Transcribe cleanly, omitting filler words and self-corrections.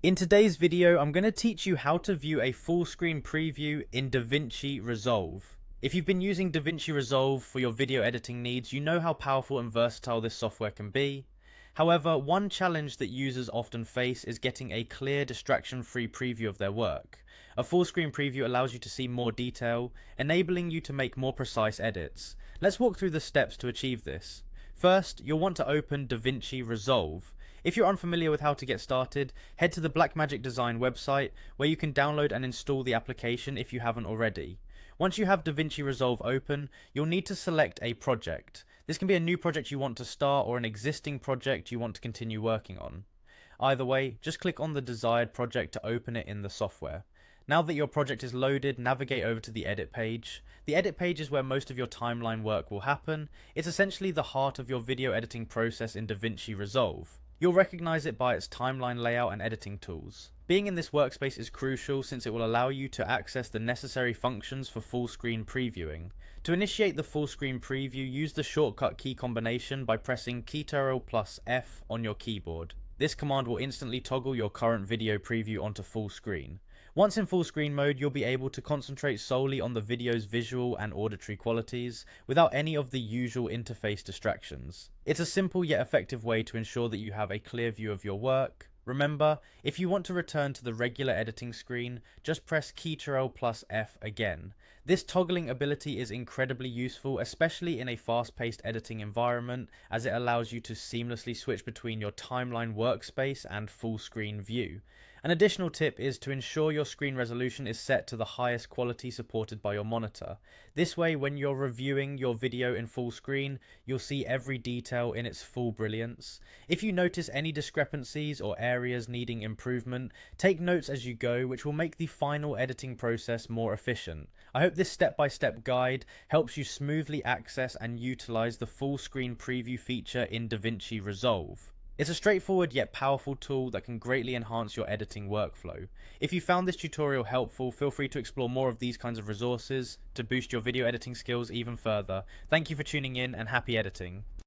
In today's video, I'm going to teach you how to view a full screen preview in Davinci Resolve. If you've been using Davinci Resolve for your video editing needs, you know how powerful and versatile this software can be. However, one challenge that users often face is getting a clear, distraction-free preview of their work. A full screen preview allows you to see more detail, enabling you to make more precise edits. Let's walk through the steps to achieve this. First, you'll want to open Davinci Resolve. If you're unfamiliar with how to get started, head to the Blackmagic Design website where you can download and install the application if you haven't already. Once you have Davinci Resolve open, you'll need to select a project. This can be a new project you want to start or an existing project you want to continue working on. Either way, just click on the desired project to open it in the software. Now that your project is loaded, navigate over to the edit page. The edit page is where most of your timeline work will happen. It's essentially the heart of your video editing process in Davinci Resolve. You'll recognize it by its timeline layout and editing tools. Being in this workspace is crucial since it will allow you to access the necessary functions for full screen previewing. To initiate the full screen preview, use the shortcut key combination by pressing Ctrl+F on your keyboard. This command will instantly toggle your current video preview onto full screen. Once in full screen mode, you'll be able to concentrate solely on the video's visual and auditory qualities without any of the usual interface distractions. It's a simple yet effective way to ensure that you have a clear view of your work. Remember, if you want to return to the regular editing screen, just press Ctrl+F again. This toggling ability is incredibly useful, especially in a fast-paced editing environment, as it allows you to seamlessly switch between your timeline workspace and full screen view. An additional tip is to ensure your screen resolution is set to the highest quality supported by your monitor. This way, when you're reviewing your video in full screen, you'll see every detail in its full brilliance. If you notice any discrepancies or areas needing improvement, take notes as you go, which will make the final editing process more efficient. I hope this step-by-step guide helps you smoothly access and utilize the full screen preview feature in Davinci Resolve. It's a straightforward yet powerful tool that can greatly enhance your editing workflow. If you found this tutorial helpful, feel free to explore more of these kinds of resources to boost your video editing skills even further. Thank you for tuning in and happy editing.